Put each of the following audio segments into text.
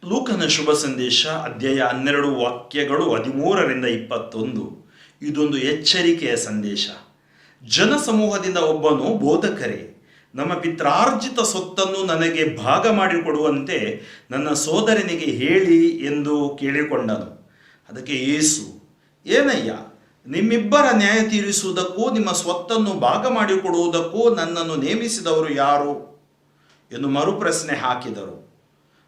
ಲೂಕನ ಶುಭ ಸಂದೇಶ ಅಧ್ಯಾಯ 12 ವಾಕ್ಯಗಳು 13ರಿಂದ 21. ಇದೊಂದು ಎಚ್ಚರಿಕೆಯ ಸಂದೇಶ. ಜನಸಮೂಹದಿಂದ ಒಬ್ಬನು, ಬೋಧಕರೇ, ನಮ್ಮ ಪಿತ್ರಾರ್ಜಿತ ಸೊತ್ತನ್ನು ನನಗೆ ಭಾಗ ಮಾಡಿಕೊಡುವಂತೆ ನನ್ನ ಸೋದರನಿಗೆ ಹೇಳಿ ಎಂದು ಕೇಳಿಕೊಂಡನು. ಅದಕ್ಕೆ ಯೇಸು, ಏನಯ್ಯ, ನಿಮ್ಮಿಬ್ಬರ ನ್ಯಾಯ ತೀರಿಸುವುದಕ್ಕೂ ನಿಮ್ಮ ಸ್ವತ್ತನ್ನು ಭಾಗ ಮಾಡಿಕೊಡುವುದಕ್ಕೂ ನನ್ನನ್ನು ನೇಮಿಸಿದವರು ಯಾರು ಎಂದು ಮರುಪ್ರಶ್ನೆ ಹಾಕಿದರು.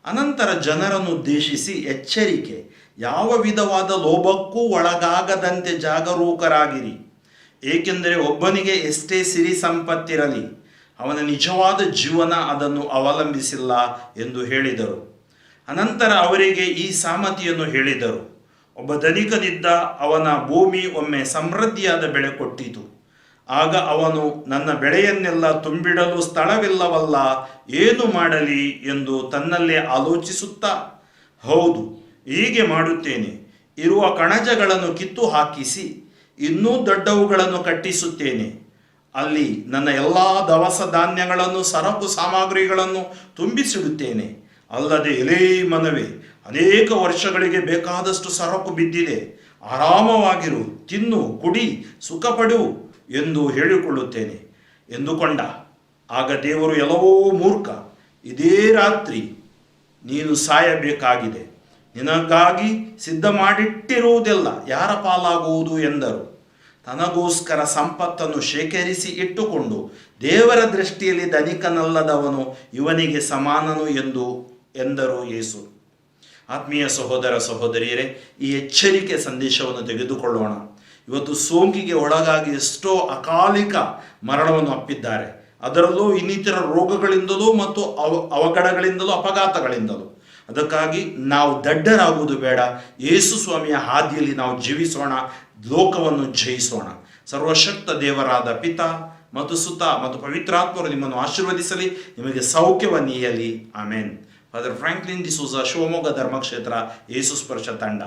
ಅನಂತರ ಜನರನ್ನು ಉದ್ದೇಶಿಸಿ ಎಚ್ಚರಿಕೆ, ಯಾವ ವಿಧವಾದ ಲೋಭಕ್ಕೂ ಒಳಗಾಗದಂತೆ ಜಾಗರೂಕರಾಗಿರಿ. ಏಕೆಂದರೆ ಒಬ್ಬನಿಗೆ ಎಷ್ಟೇ ಸಿರಿ ಸಂಪತ್ತಿರಲಿ, ಅವನ ನಿಜವಾದ ಜೀವನ ಅದನ್ನು ಅವಲಂಬಿಸಿಲ್ಲ ಎಂದು ಹೇಳಿದರು. ಅನಂತರ ಅವರಿಗೆ ಈ ಸಾಮತಿಯನ್ನು ಹೇಳಿದರು. ಒಬ್ಬ ಧನಿಕನಿದ್ದ, ಅವನ ಭೂಮಿ ಒಮ್ಮೆ ಸಮೃದ್ಧಿಯಾದ ಬೆಳೆ ಕೊಟ್ಟಿತು. ಆಗ ಅವನು, ನನ್ನ ಬೆಳೆಯನ್ನೆಲ್ಲ ತುಂಬಿಡಲು ಸ್ಥಳವಿಲ್ಲವಲ್ಲ, ಏನು ಮಾಡಲಿ ಎಂದು ತನ್ನಲ್ಲೇ ಆಲೋಚಿಸುತ್ತಾ, ಹೌದು, ಹೀಗೆ ಮಾಡುತ್ತೇನೆ, ಇರುವ ಕಣಜಗಳನ್ನು ಕಿತ್ತು ಹಾಕಿಸಿ ಇನ್ನೂ ದೊಡ್ಡವುಗಳನ್ನು ಕಟ್ಟಿಸುತ್ತೇನೆ. ಅಲ್ಲಿ ನನ್ನ ಎಲ್ಲ ದವಸ ಧಾನ್ಯಗಳನ್ನು, ಸರಕು ಸಾಮಗ್ರಿಗಳನ್ನು ತುಂಬಿಸಿಡುತ್ತೇನೆ. ಅಲ್ಲದೆ ಎಲೇ ಮನವೇ, ಅನೇಕ ವರ್ಷಗಳಿಗೆ ಬೇಕಾದಷ್ಟು ಸರಕು ಬಿದ್ದಿದೆ, ಆರಾಮವಾಗಿರು, ತಿನ್ನು, ಕುಡಿ, ಸುಖಪಡು ಎಂದು ಹೇಳಿಕೊಳ್ಳುತ್ತೇನೆ ಎಂದುಕೊಂಡ. ಆಗ ದೇವರು, ಎಲ್ಲವೋ ಮೂರ್ಖ, ಇದೇ ರಾತ್ರಿ ನೀನು ಸಾಯಬೇಕಾಗಿದೆ, ನಿನಗಾಗಿ ಸಿದ್ಧ ಮಾಡಿಟ್ಟಿರುವುದೆಲ್ಲ ಯಾರ ಪಾಲಾಗುವುದು ಎಂದರು. ತನಗೋಸ್ಕರ ಸಂಪತ್ತನ್ನು ಶೇಖರಿಸಿ ಇಟ್ಟುಕೊಂಡು ದೇವರ ದೃಷ್ಟಿಯಲ್ಲಿ ಧನಿಕನಲ್ಲದವನು ಇವನಿಗೆ ಸಮಾನನು ಎಂದರು ಯೇಸು. ಆತ್ಮೀಯ ಸಹೋದರ ಸಹೋದರಿಯರೇ, ಈ ಎಚ್ಚರಿಕೆ ಸಂದೇಶವನ್ನು ತೆಗೆದುಕೊಳ್ಳೋಣ. ಇವತ್ತು ಸೋಂಕಿಗೆ ಒಳಗಾಗಿ ಎಷ್ಟೋ ಅಕಾಲಿಕ ಮರಣವನ್ನು ಅಪ್ಪಿದ್ದಾರೆ. ಅದರಲ್ಲೂ ಇನ್ನಿತರ ರೋಗಗಳಿಂದಲೂ ಮತ್ತು ಅವಘಡಗಳಿಂದಲೂ, ಅಪಘಾತಗಳಿಂದಲೂ. ಅದಕ್ಕಾಗಿ ನಾವು ದಡ್ಡರಾಗುವುದು ಬೇಡ. ಯೇಸು ಸ್ವಾಮಿಯ ಹಾದಿಯಲ್ಲಿ ನಾವು ಜೀವಿಸೋಣ, ಲೋಕವನ್ನು ಜಯಿಸೋಣ. ಸರ್ವಶಕ್ತ ದೇವರಾದ ಪಿತಾ ಮತ್ತು ಸುತ ಮತ್ತು ಪವಿತ್ರಾತ್ಮರು ನಿಮ್ಮನ್ನು ಆಶೀರ್ವದಿಸಲಿ, ನಿಮಗೆ ಸೌಖ್ಯವನ್ನೀಯಲಿ. ಆಮೇನ್. ಫಾದರ್ ಫ್ರಾಂಕ್ಲಿನ್ ಡಿಸೋಜಾ, ಶಿವಮೊಗ್ಗ ಧರ್ಮಕ್ಷೇತ್ರ, ಯೇಸು ಸ್ಪರ್ಶ ತಂಡ.